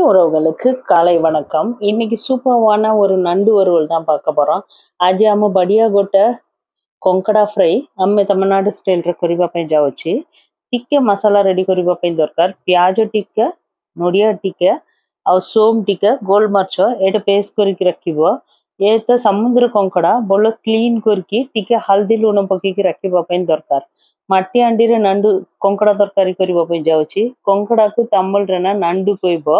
உறவுகளுக்கு காலை வணக்கம். இன்னைக்கு சூப்பரான ஒரு நண்டு வறுவல் தான் பார்க்க போறோம். आज हम बढ़िया गोटे कंकड़ा फ्राई आम तमिलनाडु स्टाइल रे करबा पई जाउची। टिके मसाला रेडी करबा पई दरकार प्याज टिके नोडिया टिके और सोम टिके गोलमर्च एटा पेस्ट करके रखिबो। ए त समुद्र कंकड़ा बोलो क्लीन करके टिके हल्दी लूण पके के रखिबा पई दरकार। मट्टी अंडी रे नंडु कंकड़ा तरकारी करबा पई जाउची। कंकड़ा को तमिल रे ना नंडु कोइबो।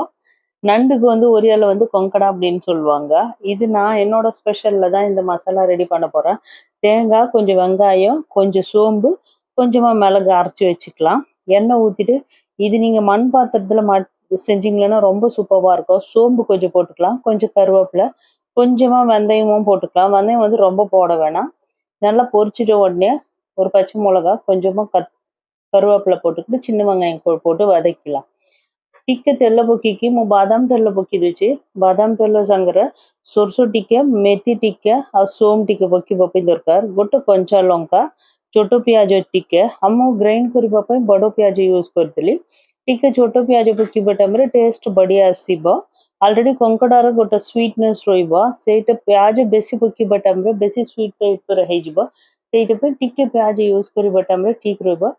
நண்டுக்கு வந்து ஒரியால வந்து கொங்கடா அப்படின்னு சொல்லுவாங்க. இது நான் என்னோட ஸ்பெஷல்ல தான் இந்த மசாலா ரெடி பண்ண போறேன். தேங்காய், கொஞ்சம் வெங்காயம், கொஞ்சம் சோம்பு, கொஞ்சமா மிளகு அரைச்சி வச்சுக்கலாம். எண்ணெய் ஊத்திட்டு இது நீங்க மண் பாத்திரத்துல செஞ்சீங்கன்னா ரொம்ப சூப்பரா இருக்கும். சோம்பு கொஞ்சம் போட்டுக்கலாம், கொஞ்சம் கருவேப்பிலை, கொஞ்சமா வெந்தயமும் போட்டுக்கலாம். வெந்தயம் வந்து ரொம்ப போட வேணாம். நல்லா பொரிச்சிட்ட உடனே ஒரு பச்சை மிளகாய், கொஞ்சமா கருவேப்பிலை போட்டுக்கிட்டு சின்ன வெங்காயம் போட்டு வதக்கலாம். टिके तेल पकी मु बादाम तेल पकी दूची। बादाम तेल संगे सोरसो टिके मेथी टिके और सोम टिके पकी पई दरकार। गोटे कंचा लंका, छोट प्याज टिके हम ग्राइंड करबा पई बड़ प्याज यूज करतली। टिके छोट प्याज पकीबा टाइम रे टेस्ट बढ़िया आसीबो। ऑलरेडी कंकड़ार गोटे स्वीटनेस रहिबो। सेटा प्याज बेसी पकीबा टाइम रे बेसी स्वीट टाइप रे हे जिवो। सेटा पे टिके प्याज यूज करबा टाइम रे ठीक रहबो।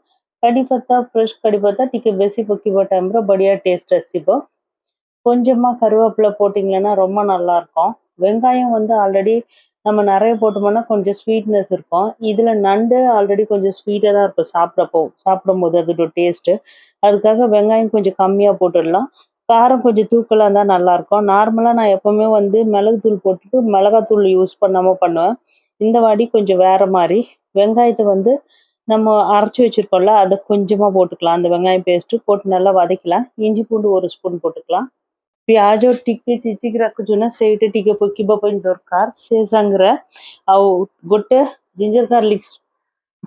कड़ी पत्ता फ्रेश कड़ी पत्ता टिके बेसी पकीबा टाइम रे बढ़िया टेस्ट आसीबो। கொஞ்சமா கருவேப்பிலை போட்டிங்கன்னா ரொம்ப நல்லா இருக்கும். வெங்காயம் வந்து ஆல்ரெடி நம்ம நிறைய போட்டோம்னா கொஞ்சம் ஸ்வீட்னஸ் இருக்கும். இதுல நண்டு ஆல்ரெடி கொஞ்சம் ஸ்வீட்டா தான் இருக்கும் சாப்பிடும்போது அதோட டேஸ்ட். அதுக்காக வெங்காயம் கொஞ்சம் கம்மியா போட்டுடலாம். காரம் கொஞ்சம் தூக்கலா இருந்தா நல்லா இருக்கும். நார்மலா நான் எப்பவுமே வந்து மிளகுத்தூள் போட்டுட்டு மிளகாத்தூள் யூஸ் பண்ணாம பண்ணுவேன். இந்த வாட்டி கொஞ்சம் வேற மாதிரி வெங்காயத்தை வந்து நம்ம அரைச்சி வச்சிருக்கோம்ல அதை கொஞ்சமா போட்டுக்கலாம். அந்த வெங்காயம் பேஸ்ட் போட்டு நல்லா வதக்கலாம். இஞ்சி பூண்டு ஒரு ஸ்பூன் போட்டுக்கலாம்। प्याज और टिके चिचिक रखुछु ना सेटा टिके पकीबा पई दरकार। से संगरे आउ गोटे जिंजर गार्लिक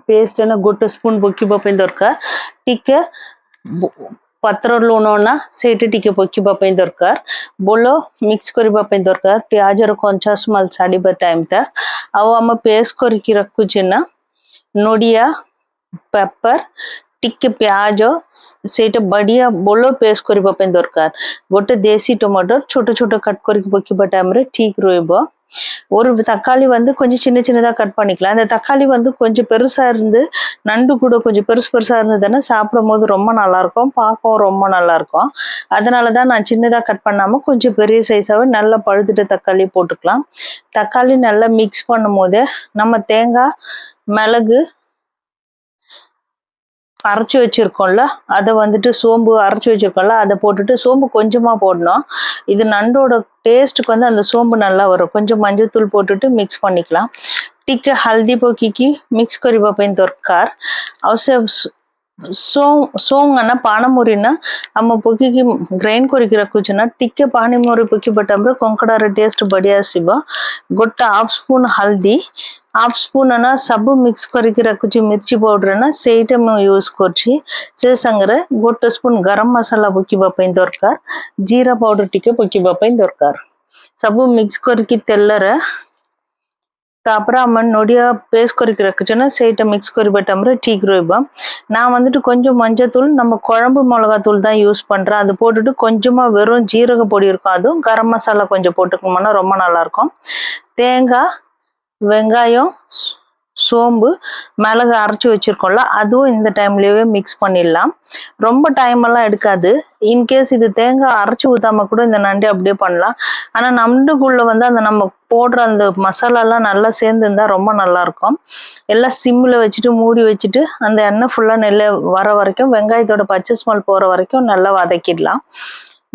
पेस्ट ना गोटे स्पून पकीबा पई दरकार। टिके पत्र लूण ना सेटा टिके पकीबा पई दरकार। बोलो मिक्स करबा पई दरकार। प्याज रो कंचा स्मेल छाड़ीबा टाइम तक आउ हम पेस्ट करके रखुछु ना नोडिया पेपर टिके प्याज सेटा बढ़िया बोलो पेस्ट करबा पई दरकार। गोटे देसी टमाटर छोट छोट कट करके पकीबा टाइम रे ठीक रहबो। ஒரு தக்காளி வந்து கொஞ்சம் சின்ன சின்னதா கட் பண்ணிக்கலாம்। அந்த தக்காளி வந்து கொஞ்சம் பெருசா இருந்து நண்டு கூட கொஞ்சம் பெருசா இருந்ததுன்னா சாப்பிடும்போது ரொம்ப நல்லா இருக்கும், பார்க்கவும் ரொம்ப நல்லா இருக்கும்। அதனால தான் நான் சின்னதா கட் பண்ணாம கொஞ்சம் பெரிய சைஸாவே நல்லா பழுத்துட்ட தக்காளி போட்டுக்கலாம்। தக்காளி நல்லா மிக்ஸ் பண்ணும்போது நம்ம தேங்காய், மிளகு அரைச்சி வச்சிருக்கோம்ல அதை வந்துட்டு சோம்பு அரைச்சி வச்சிருக்கோம்ல அதை போட்டுட்டு சோம்பு கொஞ்சமா போடணும்। இது நண்டோட டேஸ்ட்டுக்கு வந்து அந்த சோம்பு நல்லா வரும்। கொஞ்சம் மஞ்சள் போட்டுட்டு மிக்ஸ் பண்ணிக்கலாம்। ଟିକେ हल्दी पकीकी मिक्स करबा पई दरकार। और से सोंग ना पाणमुरी ना हम पकीकी ग्राइंड करके रखुछु ना टिके पाणमुरी पकीबा टाइम रे कंकड़ार टेस्ट बढ़िया आसीबो। गोटे हाफ स्पून हल्दी, हाफ स्पून ना सब मिक्स करके रखुछु मिर्ची पाउडर ना सेटा मैं यूज करछि। से संगे गोटे स्पून गरम मसाला पकीबा पई दरकार। जीरा पाउडर टिके पकीबा पई दरकार। सब मिक्स करके तेल रे तापर हम नोडिया पेस्ट करके रखुछोना सेटा मिक्स करबा टाइम रे ठीक रहबो। நான் வந்துட்டு கொஞ்சம் மஞ்சள் தூள் நம்ம குழம்பு மிளகாய் தூள் தான் யூஸ் பண்றேன்। அது போட்டுட்டு கொஞ்சமா வெறும் ஜீரக பொடி இருக்கும் அதுவும் கரம் மசாலா கொஞ்சம் போட்டுக்கணும்னா ரொம்ப நல்லா இருக்கும்। தேங்காய், வெங்காயம், சோம்பு, மிளகு அரைச்சி வச்சிருக்கோம்ல அதுவும் இந்த டைம்லயே மிக்ஸ் பண்ணிடலாம்। ரொம்ப டைம் எல்லாம் எடுக்காது। இன்கேஸ் இது தேங்காய் அரைச்சி ஊத்தாம கூட இந்த நண்டு அப்படியே பண்ணலாம்। ஆனா நண்டுக்குள்ள வந்து அந்த நம்ம போடுற அந்த மசாலா எல்லாம் நல்லா சேர்ந்து இருந்தா ரொம்ப நல்லா இருக்கும்। எல்லாம் சிம்ல வச்சுட்டு மூடி வச்சுட்டு அந்த எண்ணெய் ஃபுல்லா நெல்ல வர வரைக்கும் வெங்காயத்தோட பச்சை ஸ்மெல் போற வரைக்கும் நல்லா வதக்கிடலாம்।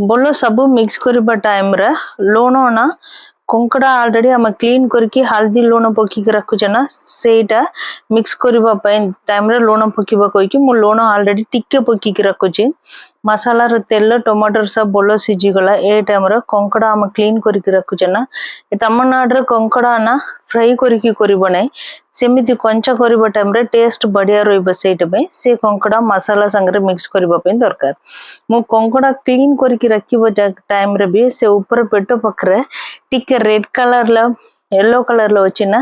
बोलो सब मिक्स करबा टाइम रे लूण ना कंकड़ा ऑलरेडी हम क्लीन करके हल्दी लूण पकी रखुचे ना सेटा मिक्स करबा पई टाइम रे लूण पकीबा कोइकी मु लूण ऑलरेडी टिके पकी रखुची। मसाला रे तेल टमाटर सब बोलो सिझी गला। ए टाइम रे कंकड़ा हम क्लीन करके रखुचे ना तमिलनाडु रे कंकड़ा ना फ्राई करके करबो नै सेमिति कंचा करबा टाइम रे टेस्ट बढ़िया रहबो। सेटा पे से कंकड़ा मसाला संगे मिक्स करबा पई दरकार। मु कंकड़ा क्लीन करके रखिबो टाइम रे भी से ऊपर पेट पकरे टिके रेड कलर ला येलो कलर लो వచ్చినా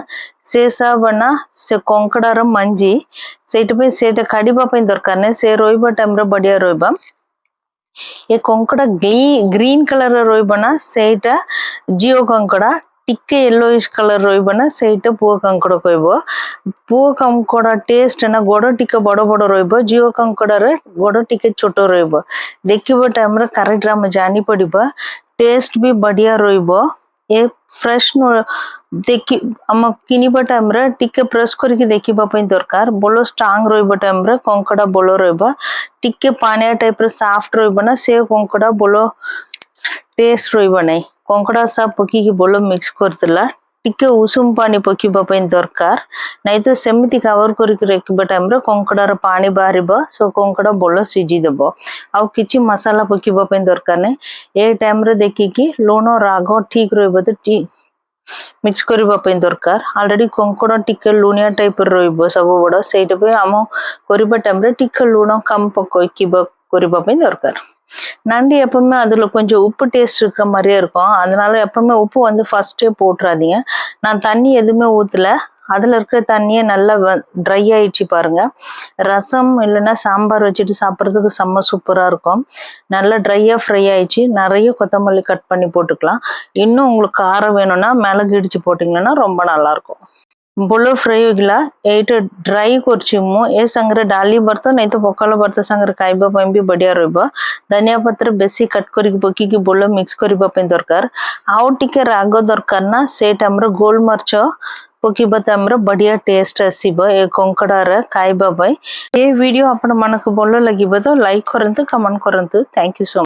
సేసాబనా से कंकड़ार मंजी सेट पे सेट खाड़ीबा पई दरकार नै से रोइबा टाइम रे बढ़िया रोइबा। ଏ କଙ୍କଡା ଗ୍ରୀନ କଲର ରହିବ ନା ସେଇଟା ଝିଅ କଙ୍କଡା, ଟିକେ ୟେଲୋଇଶ କଲର ରହିବ ନା ସେଇଟା ପୁଅ କଙ୍କଡା କହିବ। ପୁଅ କଙ୍କଡା ଟେଷ୍ଟ ନା ଗୋଡ ଟିକେ ବଡ ବଡ ରହିବ, ଝିଅ କଙ୍କଡାରେ ଗୋଡ ଟିକେ ଛୋଟ ରହିବ। ଦେଖିବା ଟାଇମରେ କରେକ୍ଟ ଆମେ ଜାଣିପଡିବା, ଟେଷ୍ଟ ବି ବଢିଆ ରହିବ। ଏ ଫ୍ରେଶ ଦେଖି ଆମ କିଣିବା ଟାଇମରେ ଟିକେ ପ୍ରେସ୍ କରିକି ଦେଖିବା ପାଇଁ ଦରକାର। ବୋଲ ଷ୍ଟ୍ରଙ୍ଗ ରହିବ ଟାଇମରେ କଙ୍କଡା ବୋଲ ରହିବ, ଟିକେ ପାଣିଆ ଟାଇପର ସାଫ୍ଟ ରହିବ ନା ସେ କଙ୍କଡା ବୋଲ ଟେଷ୍ଟ ରହିବ ନାହିଁ। କଙ୍କଡା ସାପ ପକେଇକି ବୋଲ ମିକ୍ସ କରିଦେଲା, ଟିକେ ଉଷୁମ ପାଣି ପକେଇବା ପାଇଁ ଦରକାର, ନାଇଁ ତ ସେମିତି କଭର କରିକି ରଖିବା ଟାଇମରେ କଙ୍କଡାର ପାଣି ବାହାରିବ, ସୋ କଙ୍କଡା ବୋଲ ସିଝିଦେବ। ଆଉ କିଛି ମସଲା ପକେଇବା ପାଇଁ ଦରକାର ନାହିଁ। ଏ ଟାଇମରେ ଦେଖିକି ଲୁଣ ରାଗ ଠିକ ରହିବ ତ ମିକ୍ସ କରିବା ପାଇଁ ଦରକାର। ଅଲରେଡି କଙ୍କଡା ଟିକେ ଲୁଣିଆ ଟାଇପର ରହିବ ସବୁ ବଡ, ସେଇଟା ପାଇଁ ଆମ କରିବା டைம்ல ଟିକେ லூண கம் କରିବା ପାଇଁ ଦରକାର। நண்டு எப்பவுமே அதுல கொஞ்சம் உப்பு டேஸ்ட் இருக்கிற மாதிரியே இருக்கும், அதனால எப்பவுமே உப்பு வந்து ஃபர்ஸ்டே போட்டுறாதீங்க. நான் தண்ணி எதுவுமே ஊத்தல, அதுல இருக்கிற தண்ணியே நல்லா ட்ரை ஆயிடுச்சு பாருங்க. ரசம் இல்லைன்னா சாம்பார் வச்சுட்டு சாப்பிட்றதுக்கு செம்ம சூப்பரா இருக்கும். நல்லா ட்ரையா ஃப்ரை ஆயிடுச்சு. நிறைய கொத்தமல்லி கட் பண்ணி போட்டுக்கலாம். இன்னும் உங்களுக்கு காரம் வேணும்னா மிளகு இடிச்சு போட்டிங்கன்னா ரொம்ப நல்லா இருக்கும்। ବୋଲ ଫ୍ରାଏ ହେଇଗଲା, ଏଇଟା ଡ୍ରାଇ କରିଛି ମୁଁ। ଏ ସାଙ୍ଗରେ ଡାଲି ଭର୍ତ୍ତା ନାଇଁ ତ ପଖାଳ ଭର୍ତ୍ତା ସାଙ୍ଗରେ ଖାଇବା ପାଇଁ ବି ବଢିଆ ରହିବ। ଧନିଆ ପତ୍ର ବେଶୀ କଟ୍ କରିକି ପକେଇକି ବୋଲ ମିକ୍ସ କରିବା ପାଇଁ ଦରକାର। ଆଉ ଟିକେ ରାଗ ଦରକାର ନା, ସେଇଟା ଆମର ଗୋଲମରିଚ ପକେଇବା ତ ଆମର ବଢିଆ ଟେଷ୍ଟ ଆସିବ ଏ କଙ୍କଡାରେ ଖାଇବା ପାଇଁ। ଏ ଭିଡିଓ ଆପଣ ମାନଙ୍କୁ ଭଲ ଲାଗିବ ତ ଲାଇକ୍ କରନ୍ତୁ, କମେଣ୍ଟ କରନ୍ତୁ। Thank you so much.